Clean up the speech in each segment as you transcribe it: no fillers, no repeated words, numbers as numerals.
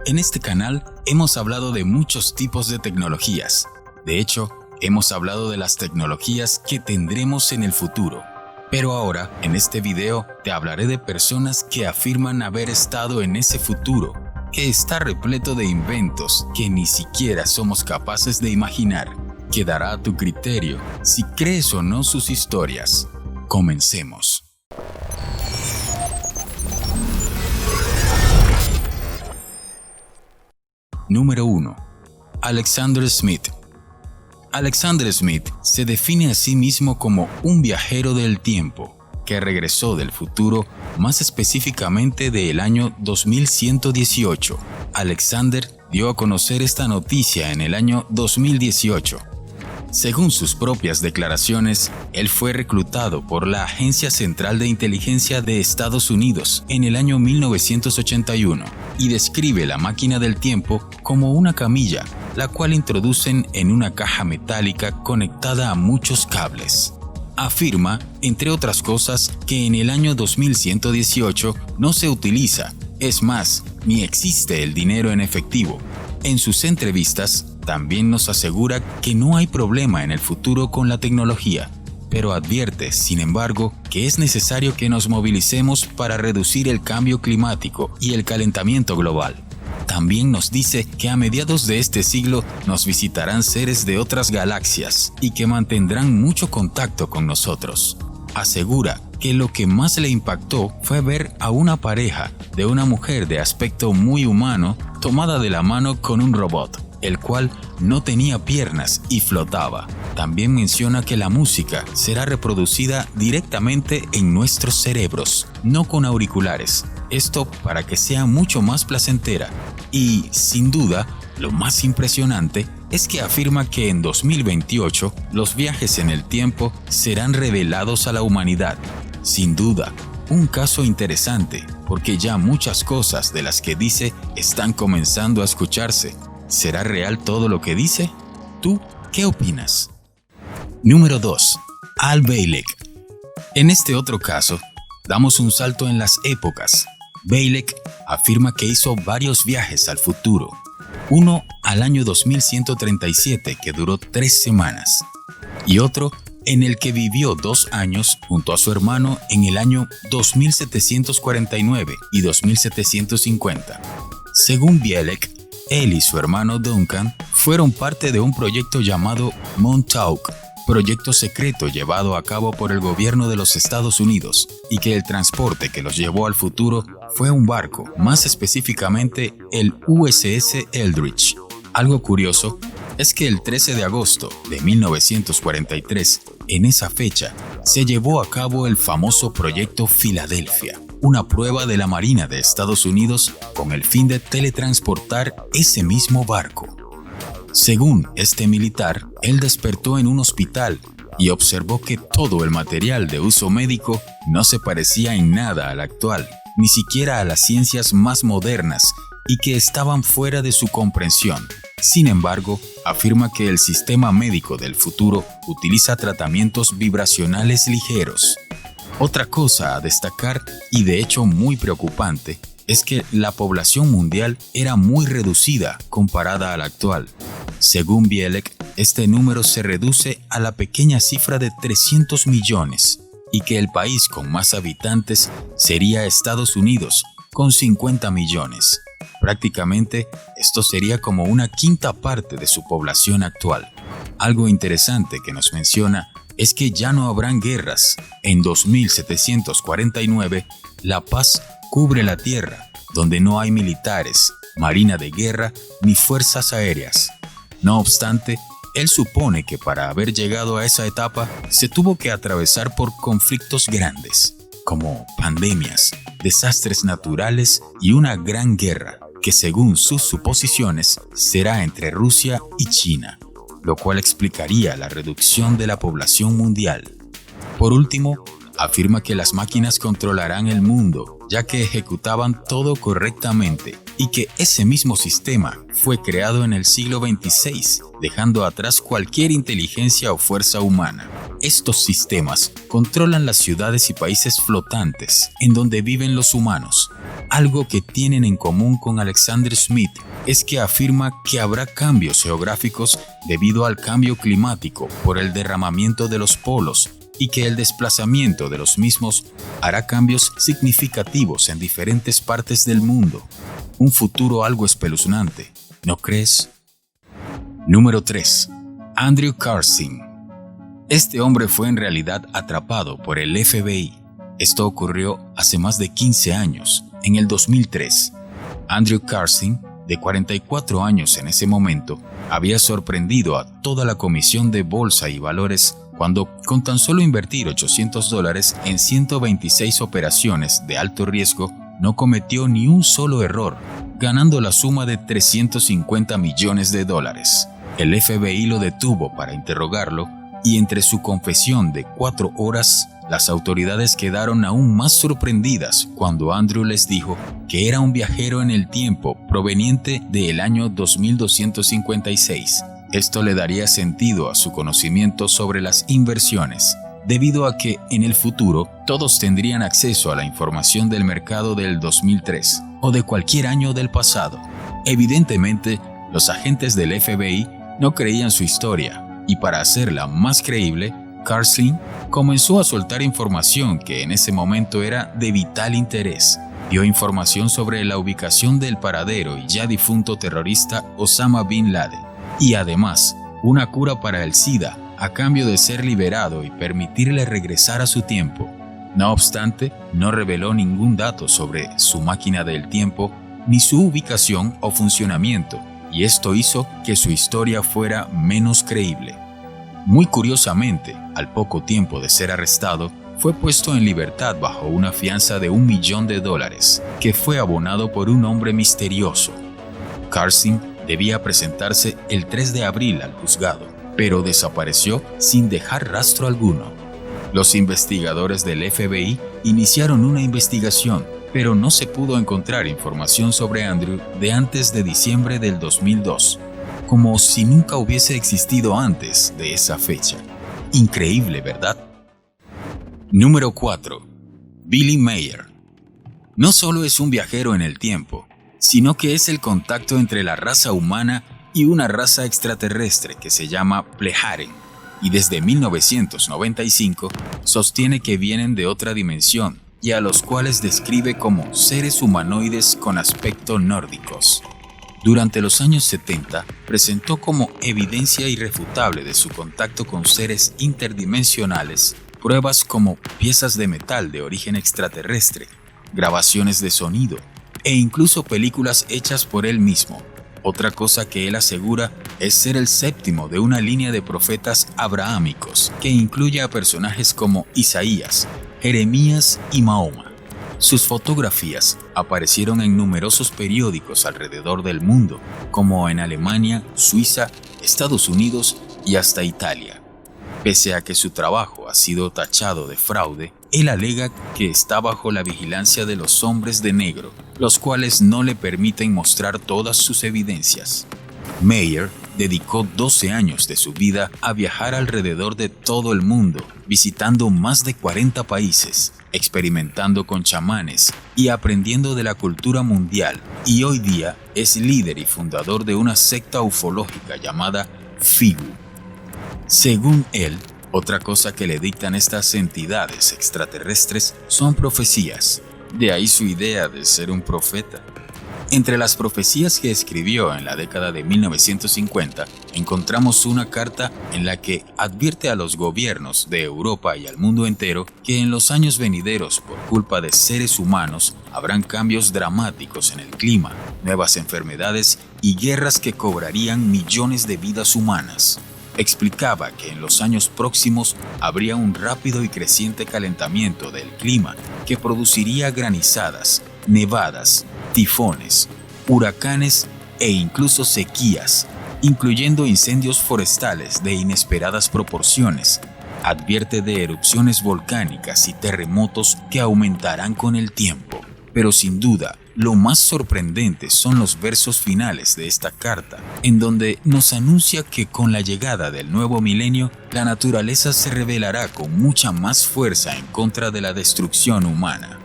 En este canal hemos hablado de muchos tipos de tecnologías. De hecho, hemos hablado de las tecnologías que tendremos en el futuro. Pero ahora, en este video, te hablaré de personas que afirman haber estado en ese futuro, que está repleto de inventos que ni siquiera somos capaces de imaginar. Quedará a tu criterio si crees o no sus historias. Comencemos. Número 1. Alexander Smith. Alexander Smith se define a sí mismo como un viajero del tiempo que regresó del futuro, más específicamente del año 2118. Alexander dio a conocer esta noticia en el año 2018. Según sus propias declaraciones, él fue reclutado por la Agencia Central de Inteligencia de Estados Unidos en el año 1981 y describe la máquina del tiempo como una camilla, la cual introducen en una caja metálica conectada a muchos cables. Afirma, entre otras cosas, que en el año 2118 no se utiliza, es más, ni existe el dinero en efectivo. En sus entrevistas, también nos asegura que no hay problema en el futuro con la tecnología, pero advierte, sin embargo, que es necesario que nos movilicemos para reducir el cambio climático y el calentamiento global. También nos dice que a mediados de este siglo nos visitarán seres de otras galaxias y que mantendrán mucho contacto con nosotros. Asegura que lo que más le impactó fue ver a una pareja de una mujer de aspecto muy humano tomada de la mano con un robot, el cual no tenía piernas y flotaba. También menciona que la música será reproducida directamente en nuestros cerebros, no con auriculares. Esto para que sea mucho más placentera. Y, sin duda, lo más impresionante es que afirma que en 2028 los viajes en el tiempo serán revelados a la humanidad. Sin duda, un caso interesante, porque ya muchas cosas de las que dice están comenzando a escucharse. ¿Será real todo lo que dice? ¿Tú qué opinas? Número 2. Al Bielek. En este otro caso, damos un salto en las épocas. Bielek afirma que hizo varios viajes al futuro. Uno al año 2137, que duró 3 semanas, y otro en el que vivió 2 años junto a su hermano en el año 2749 y 2750. Según Bielek, él y su hermano Duncan fueron parte de un proyecto llamado Montauk, proyecto secreto llevado a cabo por el gobierno de los Estados Unidos, y que el transporte que los llevó al futuro fue un barco, más específicamente el USS Eldridge. Algo curioso es que el 13 de agosto de 1943, en esa fecha, se llevó a cabo el famoso Proyecto Filadelfia, una prueba de la Marina de Estados Unidos con el fin de teletransportar ese mismo barco. Según este militar, él despertó en un hospital y observó que todo el material de uso médico no se parecía en nada al actual, ni siquiera a las ciencias más modernas, y que estaban fuera de su comprensión. Sin embargo, afirma que el sistema médico del futuro utiliza tratamientos vibracionales ligeros. Otra cosa a destacar, y de hecho muy preocupante, es que la población mundial era muy reducida comparada a la actual. Según Bielek, este número se reduce a la pequeña cifra de 300 millones y que el país con más habitantes sería Estados Unidos, con 50 millones. Prácticamente, esto sería como una quinta parte de su población actual. Algo interesante que nos menciona es que ya no habrán guerras. En 2749, la paz cubre la tierra, donde no hay militares, marina de guerra ni fuerzas aéreas. No obstante, él supone que para haber llegado a esa etapa se tuvo que atravesar por conflictos grandes, como pandemias, desastres naturales y una gran guerra, que según sus suposiciones será entre Rusia y China, lo cual explicaría la reducción de la población mundial. Por último, afirma que las máquinas controlarán el mundo, ya que ejecutaban todo correctamente y que ese mismo sistema fue creado en el siglo XXVI, dejando atrás cualquier inteligencia o fuerza humana. Estos sistemas controlan las ciudades y países flotantes en donde viven los humanos. Algo que tienen en común con Alexander Smith es que afirma que habrá cambios geográficos debido al cambio climático por el derramamiento de los polos y que el desplazamiento de los mismos hará cambios significativos en diferentes partes del mundo. Un futuro algo espeluznante, ¿no crees? Número 3. Andrew Carson. Este hombre fue en realidad atrapado por el FBI. Esto ocurrió hace más de 15 años, en el 2003. Andrew Carson, de 44 años en ese momento, había sorprendido a toda la Comisión de Bolsa y Valores cuando, con tan solo invertir $800 en 126 operaciones de alto riesgo, no cometió ni un solo error, ganando la suma de $350 millones. El FBI lo detuvo para interrogarlo y entre su confesión de 4 horas, las autoridades quedaron aún más sorprendidas cuando Andrew les dijo que era un viajero en el tiempo proveniente del año 2256. Esto le daría sentido a su conocimiento sobre las inversiones, debido a que en el futuro todos tendrían acceso a la información del mercado del 2003 o de cualquier año del pasado. Evidentemente, los agentes del FBI no creían su historia y para hacerla más creíble, Carson comenzó a soltar información que en ese momento era de vital interés. Dio información sobre la ubicación del paradero y ya difunto terrorista Osama Bin Laden y además una cura para el SIDA a cambio de ser liberado y permitirle regresar a su tiempo. No obstante, no reveló ningún dato sobre su máquina del tiempo ni su ubicación o funcionamiento, y esto hizo que su historia fuera menos creíble. Muy curiosamente, al poco tiempo de ser arrestado, fue puesto en libertad bajo una fianza de $1 millón, que fue abonado por un hombre misterioso. Carson debía presentarse el 3 de abril al juzgado, pero desapareció sin dejar rastro alguno. Los investigadores del FBI iniciaron una investigación, pero no se pudo encontrar información sobre Andrew de antes de diciembre del 2002, como si nunca hubiese existido antes de esa fecha. Increíble, ¿verdad? Número 4. Billy Meier. No solo es un viajero en el tiempo, sino que es el contacto entre la raza humana y una raza extraterrestre que se llama Plejaren, y desde 1995 sostiene que vienen de otra dimensión y a los cuales describe como seres humanoides con aspecto nórdicos. Durante los años 70, presentó como evidencia irrefutable de su contacto con seres interdimensionales pruebas como piezas de metal de origen extraterrestre, grabaciones de sonido e incluso películas hechas por él mismo. Otra cosa que él asegura es ser el séptimo de una línea de profetas abrahámicos que incluye a personajes como Isaías, Jeremías y Mahoma. Sus fotografías aparecieron en numerosos periódicos alrededor del mundo, como en Alemania, Suiza, Estados Unidos y hasta Italia. Pese a que su trabajo ha sido tachado de fraude, él alega que está bajo la vigilancia de los hombres de negro, los cuales no le permiten mostrar todas sus evidencias. Meier dedicó 12 años de su vida a viajar alrededor de todo el mundo, visitando más de 40 países, experimentando con chamanes y aprendiendo de la cultura mundial, y hoy día es líder y fundador de una secta ufológica llamada Figu. Según él, otra cosa que le dictan estas entidades extraterrestres son profecías, de ahí su idea de ser un profeta. Entre las profecías que escribió en la década de 1950, encontramos una carta en la que advierte a los gobiernos de Europa y al mundo entero que en los años venideros, por culpa de seres humanos, habrán cambios dramáticos en el clima, nuevas enfermedades y guerras que cobrarían millones de vidas humanas. Explicaba que en los años próximos habría un rápido y creciente calentamiento del clima que produciría granizadas, nevadas, tifones, huracanes e incluso sequías, incluyendo incendios forestales de inesperadas proporciones. Advierte de erupciones volcánicas y terremotos que aumentarán con el tiempo. Pero sin duda, lo más sorprendente son los versos finales de esta carta, en donde nos anuncia que con la llegada del nuevo milenio, la naturaleza se rebelará con mucha más fuerza en contra de la destrucción humana.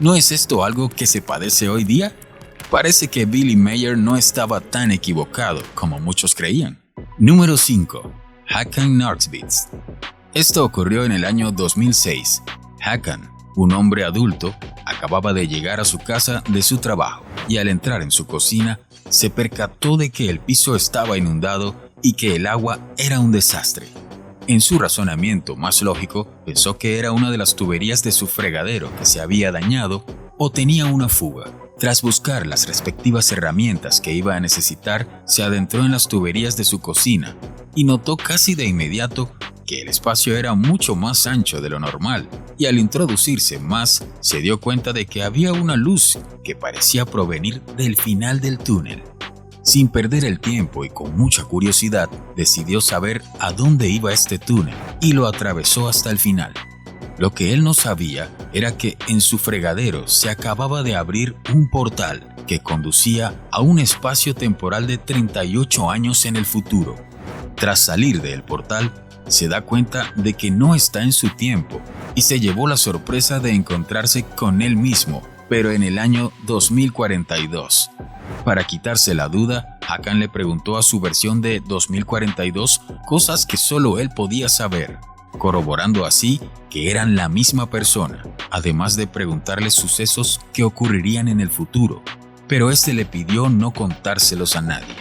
¿No es esto algo que se padece hoy día? Parece que Billy Mayer no estaba tan equivocado como muchos creían. Número 5. Hakan Northwitz. Esto ocurrió en el año 2006. Hakan, un hombre adulto, acababa de llegar a su casa de su trabajo y al entrar en su cocina se percató de que el piso estaba inundado y que el agua era un desastre. En su razonamiento más lógico, pensó que era una de las tuberías de su fregadero que se había dañado o tenía una fuga. Tras buscar las respectivas herramientas que iba a necesitar, se adentró en las tuberías de su cocina y notó casi de inmediato que el espacio era mucho más ancho de lo normal, y al introducirse más, se dio cuenta de que había una luz que parecía provenir del final del túnel. Sin perder el tiempo y con mucha curiosidad, decidió saber a dónde iba este túnel y lo atravesó hasta el final. Lo que él no sabía era que en su fregadero se acababa de abrir un portal que conducía a un espacio temporal de 38 años en el futuro. Tras salir del portal, se da cuenta de que no está en su tiempo y se llevó la sorpresa de encontrarse con él mismo, pero en el año 2042. Para quitarse la duda, Hakan le preguntó a su versión de 2042 cosas que solo él podía saber, corroborando así que eran la misma persona, además de preguntarle sucesos que ocurrirían en el futuro, pero este le pidió no contárselos a nadie.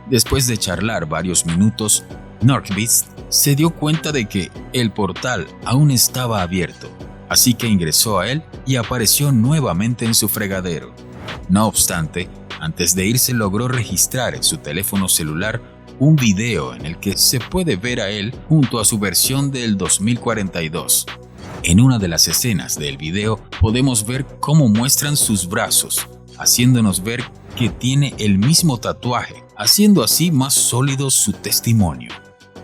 Después de charlar varios minutos, Northwitz se dio cuenta de que el portal aún estaba abierto, así que ingresó a él y apareció nuevamente en su fregadero. No obstante, antes de irse logró registrar en su teléfono celular un video en el que se puede ver a él junto a su versión del 2042. En una de las escenas del video podemos ver cómo muestran sus brazos, haciéndonos ver que tiene el mismo tatuaje, haciendo así más sólido su testimonio.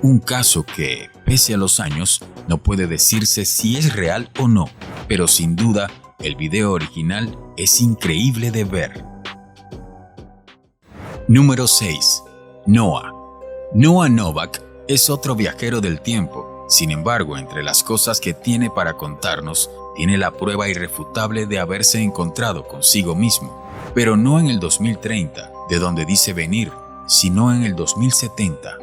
Un caso que, pese a los años, no puede decirse si es real o no, pero sin duda, el video original es increíble de ver. Número 6. Noah. Noah Novak es otro viajero del tiempo. Sin embargo, entre las cosas que tiene para contarnos, tiene la prueba irrefutable de haberse encontrado consigo mismo, pero no en el 2030, de donde dice venir, sino en el 2070.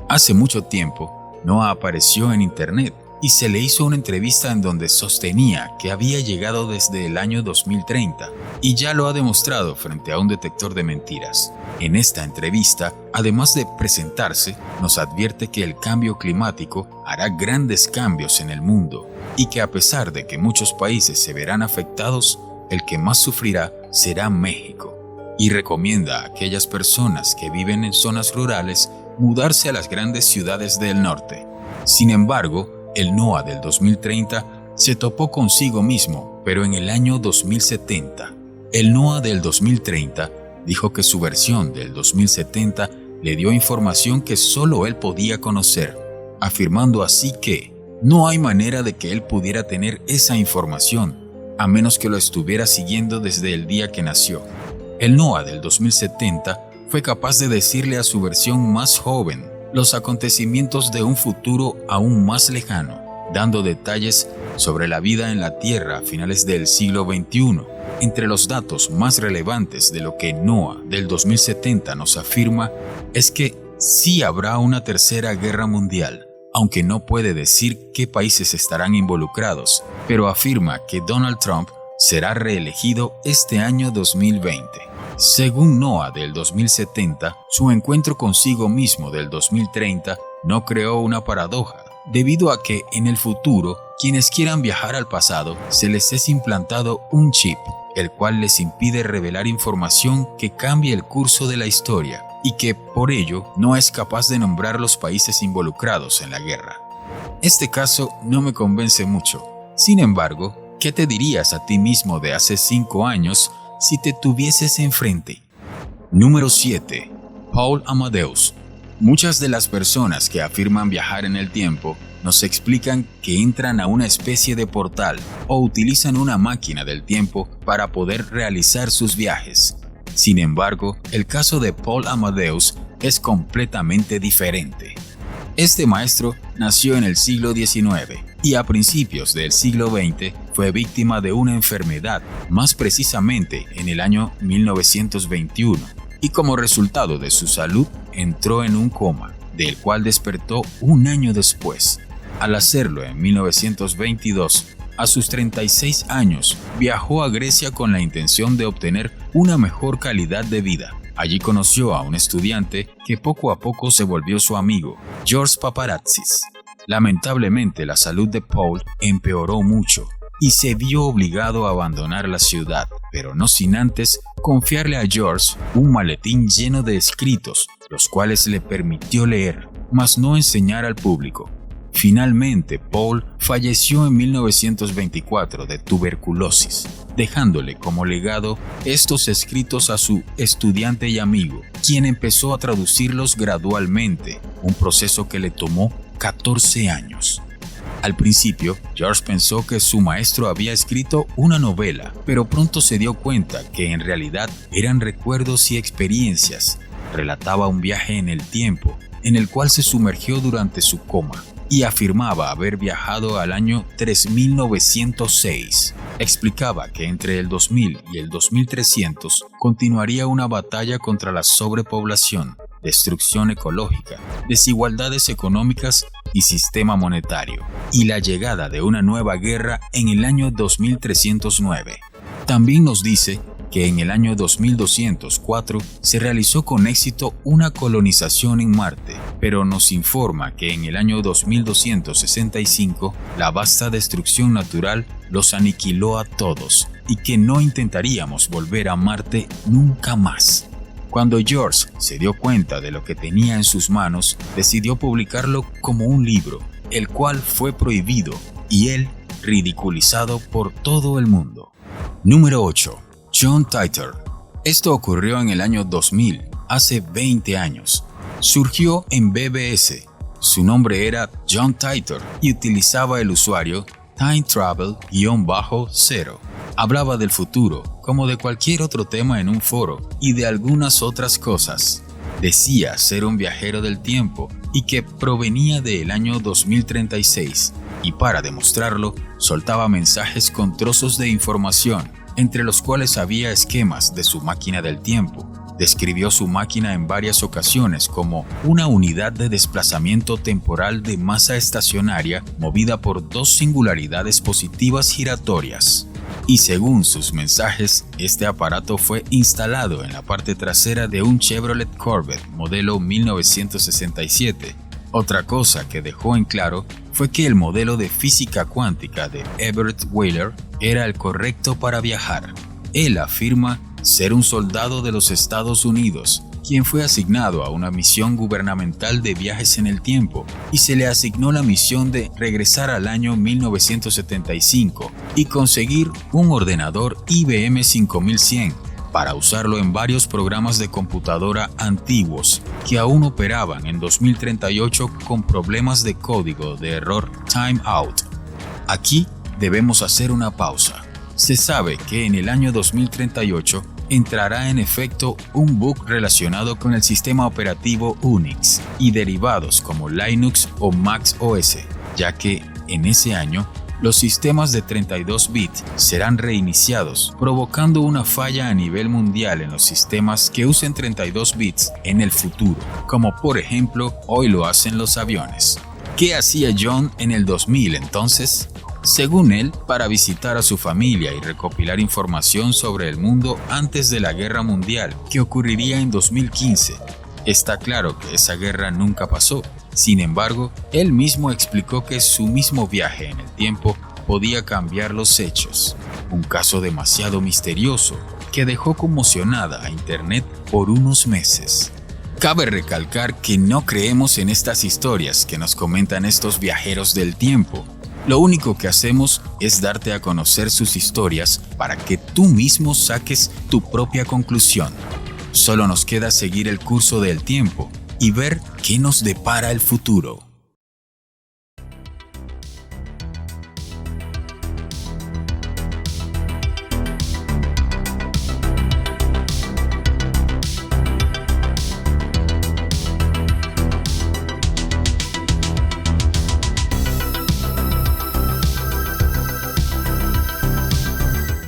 Hace mucho tiempo, Noah apareció en internet y se le hizo una entrevista en donde sostenía que había llegado desde el año 2030 y ya lo ha demostrado frente a un detector de mentiras. En esta entrevista, además de presentarse, nos advierte que el cambio climático hará grandes cambios en el mundo y que a pesar de que muchos países se verán afectados, el que más sufrirá será México, y recomienda a aquellas personas que viven en zonas rurales mudarse a las grandes ciudades del norte. Sin embargo, el Noah del 2030 se topó consigo mismo, pero en el año 2070. El Noah del 2030 dijo que su versión del 2070 le dio información que solo él podía conocer, afirmando así que no hay manera de que él pudiera tener esa información, a menos que lo estuviera siguiendo desde el día que nació. El Noah del 2070 fue capaz de decirle a su versión más joven los acontecimientos de un futuro aún más lejano, dando detalles sobre la vida en la Tierra a finales del siglo XXI. Entre los datos más relevantes de lo que Noah del 2070 nos afirma es que sí habrá una tercera guerra mundial, aunque no puede decir qué países estarán involucrados, pero afirma que Donald Trump será reelegido este año 2020. Según Noah del 2070, su encuentro consigo mismo del 2030 no creó una paradoja, debido a que en el futuro, quienes quieran viajar al pasado, se les es implantado un chip, el cual les impide revelar información que cambie el curso de la historia, y que, por ello, no es capaz de nombrar los países involucrados en la guerra. Este caso no me convence mucho. Sin embargo, ¿qué te dirías a ti mismo de hace 5 años si te tuvieses enfrente? Número 7. Paul Amadeus. Muchas de las personas que afirman viajar en el tiempo nos explican que entran a una especie de portal o utilizan una máquina del tiempo para poder realizar sus viajes. Sin embargo, el caso de Paul Amadeus es completamente diferente. Este maestro nació en el siglo XIX y a principios del siglo XX fue víctima de una enfermedad, más precisamente en el año 1921, y como resultado de su salud entró en un coma, del cual despertó un año después. Al hacerlo en 1922, a sus 36 años, viajó a Grecia con la intención de obtener una mejor calidad de vida. Allí conoció a un estudiante que poco a poco se volvió su amigo, George Paparazzis. Lamentablemente, la salud de Paul empeoró mucho y se vio obligado a abandonar la ciudad, pero no sin antes confiarle a George un maletín lleno de escritos, los cuales le permitió leer, mas no enseñar al público. Finalmente, Paul falleció en 1924 de tuberculosis, dejándole como legado estos escritos a su estudiante y amigo, quien empezó a traducirlos gradualmente, un proceso que le tomó 14 años. Al principio, George pensó que su maestro había escrito una novela, pero pronto se dio cuenta que en realidad eran recuerdos y experiencias. Relataba un viaje en el tiempo, en el cual se sumergió durante su coma, y afirmaba haber viajado al año 3906. Explicaba que entre el 2000 y el 2300 continuaría una batalla contra la sobrepoblación, destrucción ecológica, desigualdades económicas y sistema monetario, y la llegada de una nueva guerra en el año 2309. También nos dice que en el año 2204 se realizó con éxito una colonización en Marte, pero nos informa que en el año 2265 la vasta destrucción natural los aniquiló a todos y que no intentaríamos volver a Marte nunca más. Cuando George se dio cuenta de lo que tenía en sus manos, decidió publicarlo como un libro, el cual fue prohibido y él ridiculizado por todo el mundo. Número 8. John Titor. Esto ocurrió en el año 2000, hace 20 años. Surgió en BBS. Su nombre era John Titor y utilizaba el usuario Time Travel-0. Hablaba del futuro, como de cualquier otro tema en un foro, y de algunas otras cosas. Decía ser un viajero del tiempo y que provenía del año 2036, y para demostrarlo, soltaba mensajes con trozos de información, entre los cuales había esquemas de su máquina del tiempo. Describió su máquina en varias ocasiones como una unidad de desplazamiento temporal de masa estacionaria movida por dos singularidades positivas giratorias. Y según sus mensajes, este aparato fue instalado en la parte trasera de un Chevrolet Corvette modelo 1967. Otra cosa que dejó en claro fue que el modelo de física cuántica de Everett Wheeler era el correcto para viajar. Él afirma ser un soldado de los Estados Unidos, quien fue asignado a una misión gubernamental de viajes en el tiempo, y se le asignó la misión de regresar al año 1975 y conseguir un ordenador IBM 5100 para usarlo en varios programas de computadora antiguos que aún operaban en 2038 con problemas de código de error timeout. Aquí debemos hacer una pausa. Se sabe que en el año 2038 entrará en efecto un bug relacionado con el sistema operativo Unix y derivados como Linux o Mac OS, ya que en ese año los sistemas de 32 bits serán reiniciados, provocando una falla a nivel mundial en los sistemas que usen 32 bits en el futuro, como por ejemplo hoy lo hacen los aviones. ¿Qué hacía John en el 2000 entonces? Según él, para visitar a su familia y recopilar información sobre el mundo antes de la Guerra Mundial, que ocurriría en 2015. Está claro que esa guerra nunca pasó. Sin embargo, él mismo explicó que su mismo viaje en el tiempo podía cambiar los hechos. Un caso demasiado misterioso que dejó conmocionada a Internet por unos meses. Cabe recalcar que no creemos en estas historias que nos comentan estos viajeros del tiempo. Lo único que hacemos es darte a conocer sus historias para que tú mismo saques tu propia conclusión. Solo nos queda seguir el curso del tiempo y ver qué nos depara el futuro.